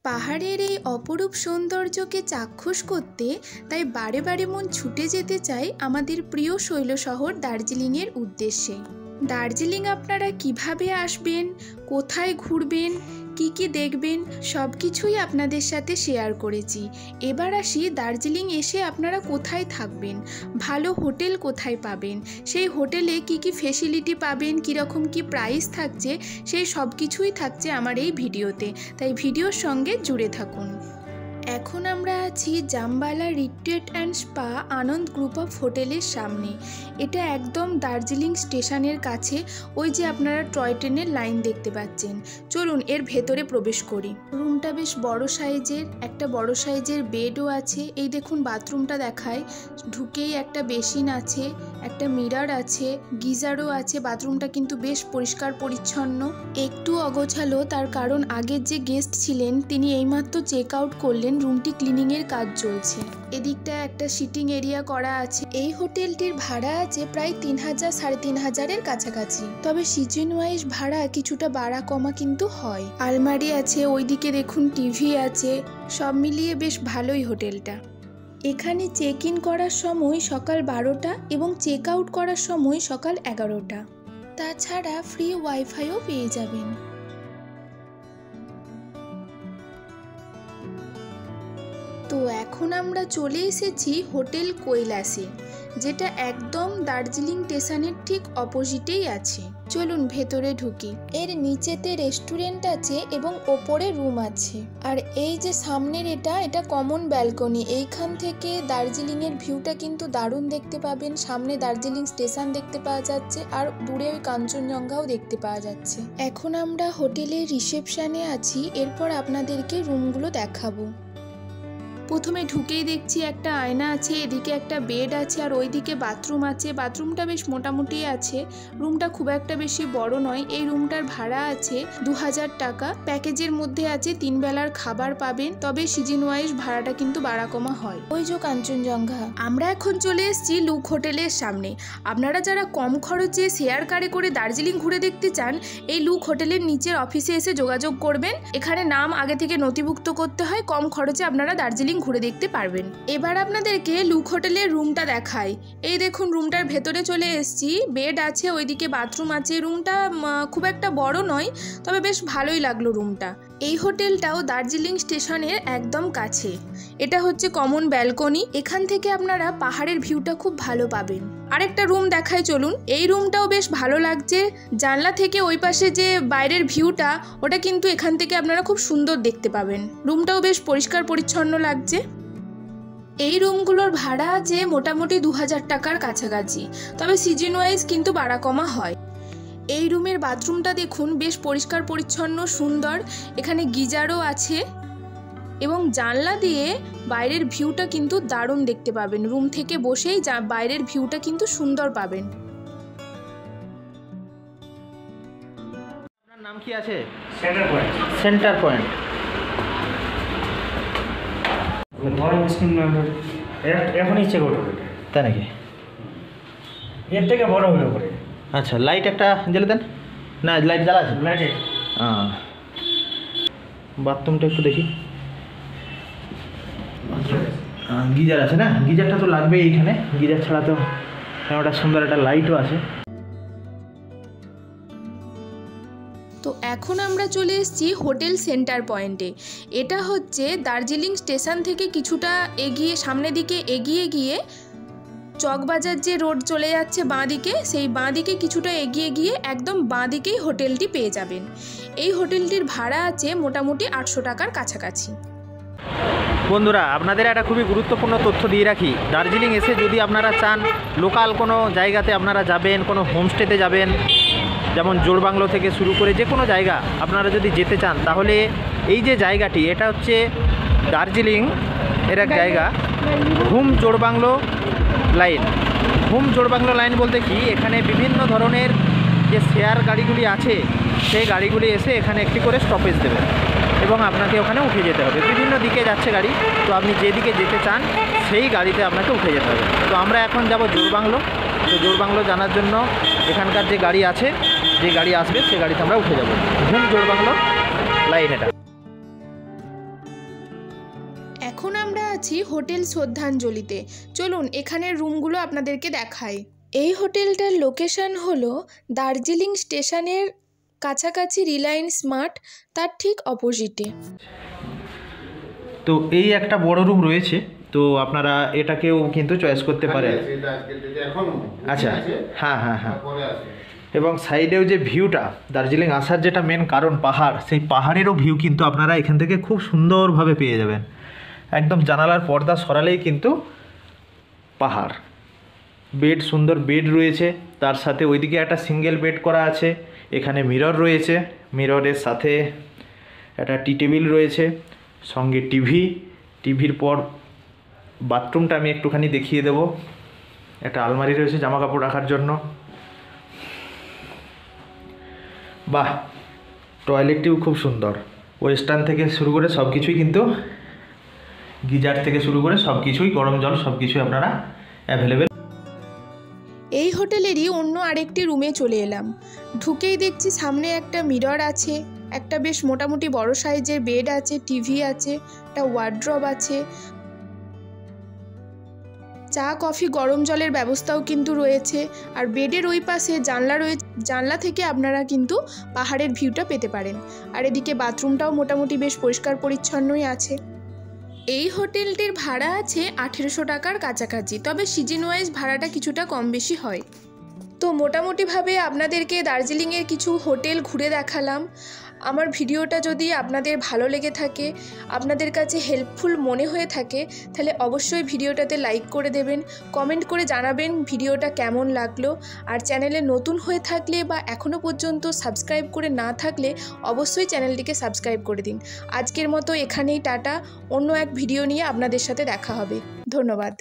পাহাড়ের এই অপরূপ সৌন্দর্যকে চাক্ষুষ করতে তাই বারে বারে মন ছুটে যেতে চায় আমাদের প্রিয় শৈল শহর দার্জিলিংয়ের উদ্দেশ্যে। দার্জিলিং আপনারা কিভাবে আসবেন, কোথায় ঘুরবেন, কি দেখবেন সব কিছুই আপনাদের সাথে শেয়ার করেছি। এবার আসি দার্জিলিং এসে আপনারা কোথায় থাকবেন, ভালো হোটেল কোথায় পাবেন, সেই হোটেলে কি ফেসিলিটি পাবেন, কীরকম কি প্রাইস থাকছে, সেই সব কিছুই থাকছে আমার এই ভিডিওতে, তাই ভিডিওর সঙ্গে জুড়ে থাকুন। এখন আমরা আছি Jambala retreat and spa Ananda group of হোটেলের সামনে। এটা একদম দার্জিলিং স্টেশনের কাছে, ওই যে আপনারা টয় ট্রেনের লাইন দেখতে পাচ্ছেন। চলুন এর ভেতরে প্রবেশ করি। রুমটা বেশ বড় সাইজের, একটা বড় সাইজের বেডও আছে। এই দেখুন বাথরুমটা দেখায়, ঢুকেই একটা বেসিন আছে, একটা মিরর আছে, গিজারও আছে। বাথরুমটা কিন্তু বেশ পরিষ্কার পরিচ্ছন্ন। একটু অগোছালো, তার কারণ আগের যে গেস্ট ছিলেন তিনি এইমাত্র চেক আউট করলেন, রুমটি ক্লিনিং এর কাজ চলছে। এদিকটা একটা সিটিং এরিয়া করা আছে। এই হোটেলটির ভাড়া আছে প্রায় 3000 3500-এর কাছাকাছি, তবে সিজন ওয়াইজ ভাড়া কিছুটা বাড়া কমা কিন্তু হয়। আলমারি আছে, ওইদিকে দেখুন টিভি আছে, সব মিলিয়ে বেশ ভালোই হোটেলটা। এখানে চেক ইন করার সময় সকাল 12টা এবং চেক আউট করার সময় সকাল 11টা। তাছাড়া ফ্রি ওয়াইফাইও পেয়ে যাবেন। তো এখন আমরা চলে এসেছি হোটেল কৈলাসে, যেটা একদম দার্জিলিং স্টেশনের ঠিক অপোজিটেই আছে। চলুন ভেতরে ঢুকি। এর নিচেতে রেস্টুরেন্ট আছে এবং ওপরে রুম আছে। আর এই যে সামনের এটা কমন ব্যালকনি। এইখান থেকে দার্জিলিংয়ের ভিউটা কিন্তু দারুণ দেখতে পাবেন। সামনে দার্জিলিং স্টেশন দেখতে পাওয়া যাচ্ছে, আর দূরে ওই কাঞ্চনজঙ্ঘাও দেখতে পাওয়া যাচ্ছে। এখন আমরা হোটেলের রিসেপশনে আছি, এরপর আপনাদেরকে রুমগুলো দেখাবো। প্রথমে ঢুকেই দেখছি একটা আয়না আছে, এদিকে একটা বেড আছে, আর ওইদিকে বাথরুম আছে। বাথরুমটা বেশ মোটামুটি আছে, রুমটা খুব একটা বেশি বড় নয়। এই রুমটার ভাড়া আছে 2000 টাকা। প্যাকেজের মধ্যে আছে 3 বেলার খাবার পাবেন, তবে সিজন ওয়াইজ ভাড়াটা কিন্তু বাড়া কমা হয়। ওই যে কাঞ্চনজঙ্ঘা। আমরা এখন চলে এসেছি লুক হোটেলের সামনে। আপনারা যারা কম খরচে শেয়ার কারে করে দার্জিলিং ঘুরে দেখতে চান, এই লুক হোটেলের নিচের অফিসে এসে যোগাযোগ করবেন। এখানে নাম আগে থেকে নথিভুক্ত করতে হয়, কম খরচে আপনারা দার্জিলিং ঘুরে দেখতে পারবেন। এবার আপনাদেরকে লুক হোটেলের রুমটা দেখাই। এই দেখুন রুমটার ভেতরে চলে এসেছি। বেড আছে, ওইদিকে বাথরুম আছে। রুমটা খুব একটা বড় নয়, তবে বেশ ভালোই লাগলো রুমটা। এই হোটেলটাও দার্জিলিং স্টেশনের একদম কাছে। এটা হচ্ছে কমন ব্যালকনি, এখান থেকে আপনারা পাহাড়ের ভিউটা খুব ভালো পাবেন। আরেকটা রুম দেখায় চলুন। এই রুমটাও বেশ ভালো লাগছে। জানলা থেকে ওই পাশে যে বাইরের ভিউটা, ওটা কিন্তু এখান থেকে আপনারা খুব সুন্দর দেখতে পাবেন। রুমটাও বেশ পরিষ্কার পরিচ্ছন্ন লাগছে। এই রুমগুলোর ভাড়া আছে মোটামুটি 2000 টাকার কাছাকাছি, তবে সিজন ওয়াইজ কিন্তু বাড়া কমা হয়। এই রুমের বাথরুমটা দেখুন, বেশ পরিষ্কার পরিচ্ছন্ন সুন্দর। এখানে গিজারও আছে এবং জানলা দিয়ে বাইরের ভিউটা কিন্তু দারুণ দেখতে পাবেন। রুম থেকে বসেই বাইরের ভিউটা কিন্তু সুন্দর পাবেন। আপনার নাম কি আছে? Centre point. এখন ইচ্ছে করবে, তাই নাকি? এর থেকে বড় হলে পরে। আচ্ছা, লাইট একটা জ্বেলে দেন না, লাইট জ্বালা আছে? লাইটে বাথরুমটা একটু দেখি। গিজার আছে না? গিজারটা তো লাগবেই এইখানে, গিজার ছাড়া তো একটা সুন্দর একটা লাইটও আছে। তো এখন আমরা চলে এসেছি হোটেল সেন্টার পয়েন্টে। এটা হচ্ছে দার্জিলিং স্টেশন থেকে কিছুটা এগিয়ে, সামনের দিকে এগিয়ে গিয়ে চকবাজার যে রোড চলে যাচ্ছে বাঁ দিকে, সেই বাঁ দিকে কিছুটা এগিয়ে গিয়ে একদম বাঁ দিকেই হোটেলটি পেয়ে যাবেন। এই হোটেলটির ভাড়া আছে মোটামুটি 800 টাকার কাছাকাছি। বন্ধুরা, আপনাদের একটা খুবই গুরুত্বপূর্ণ তথ্য দিয়ে রাখি। দার্জিলিং এসে যদি আপনারা চান লোকাল কোনো জায়গাতে আপনারা যাবেন, কোনো হোমস্টেতে যাবেন, যেমন জোড়বাংলো থেকে শুরু করে যে কোনো জায়গা আপনারা যদি যেতে চান, তাহলে এই যে জায়গাটি, এটা হচ্ছে দার্জিলিং এর এক জায়গা, ঘুম জোড়বাংলো লাইন। ঘুম জোড়বাংলো লাইন বলতে কি, এখানে বিভিন্ন ধরনের যে শেয়ার গাড়িগুলি আছে, সেই গাড়িগুলি এসে এখানে একটি করে স্টপেজ দেবে এবং আপনাকে ওখানে উঠে যেতে হবে। বিভিন্ন দিকে যাচ্ছে গাড়ি, তো আপনি যেদিকে যেতে চান সেই গাড়িতে আপনাকে উঠে যেতে হবে। তো আমরা এখন যাব জোড়বাংলো। তো জোড়বাংলো জানার জন্য এখানকার যে গাড়ি আছে, যে গাড়ি আসবে সেই গাড়িতে আমরা উঠে যাব। ঘুম জোড়বাংলো লাইন এটা। এখন আমরা আছি হোটেল শ্রদ্ধাঞ্জলিতে। চলুন এখানের রুমগুলো আপনাদেরকে দেখাই। এই হোটেলটার লোকেশন হলো দার্জিলিং স্টেশনের কাছাকাছি রিলায়েন্স স্মার্ট, তার ঠিক অপোজিটে। তো এই একটা বড় রুম রয়েছে, তো আপনারা এটাকেও কিন্তু চয়েস করতে পারেন। আচ্ছা, হ্যাঁ হ্যাঁ হ্যাঁ। এবং সাইডেও যে ভিউটা, দার্জিলিং আসার যেটা মেন কারণ পাহাড়, সেই পাহাড়েরও ভিউ কিন্তু আপনারা এখান থেকে খুব সুন্দরভাবে পেয়ে যাবেন। একদম জানালার পর্দা সরালেই কিন্তু পাহাড়। বেড, সুন্দর বেড রয়েছে, তার সাথে ওইদিকে একটা সিঙ্গেল বেড করা আছে। এখানে মিরর রয়েছে, মিররের সাথে একটা টি টেবিল রয়েছে, সঙ্গে টিভির পর বাথরুমটা আমি একটুখানি দেখিয়ে দেব। একটা আলমারি রয়েছে জামা কাপড় রাখার জন্য। বাহ, টয়লেটটিও খুব সুন্দর। ওয়েস্টার্ন থেকে শুরু করে সব কিছুই কিন্তু, গিজার থেকে শুরু করে সব কিছুই, গরম জল সব কিছুই আপনারা অ্যাভেলেবেল। এই হোটেলেরই অন্য আরেকটি রুমে চলে এলাম। ঢুকেই দেখছি সামনে একটা মিরর আছে, একটা বেশ মোটামুটি বড় সাইজের বেড আছে, টিভি আছে, একটা ওয়ার্ড্রব আছে, চা কফি গরম জলের ব্যবস্থাও কিন্তু রয়েছে। আর বেডের ওই পাশে জানলা রয়েছে, জানলা থেকে আপনারা কিন্তু পাহাড়ের ভিউটা পেতে পারেন। আর এদিকে বাথরুমটাও মোটামুটি বেশ পরিষ্কার পরিচ্ছন্নই আছে। এই হোটেলটির ভাড়া আছে 1800 টাকার কাছাকাছি, তবে সিজন ওয়াইজ ভাড়াটা কিছুটা কম বেশি হয়। তো মোটামুটিভাবে আপনাদেরকে দার্জিলিংয়ের কিছু হোটেল ঘুরে দেখালাম। আমার ভিডিওটা যদি আপনাদের ভালো লেগে থাকে, আপনাদের কাছে হেল্পফুল মনে হয়ে থাকে, তাহলে অবশ্যই ভিডিওটাতে লাইক করে দেবেন, কমেন্ট করে জানাবেন ভিডিওটা কেমন লাগলো। আর চ্যানেলে নতুন হয়ে থাকলে বা এখনও পর্যন্ত সাবস্ক্রাইব করে না থাকলে অবশ্যই চ্যানেলটিকে সাবস্ক্রাইব করে দিন। আজকের মতো এখানেই টাটা, অন্য এক ভিডিও নিয়ে আপনাদের সাথে দেখা হবে। ধন্যবাদ।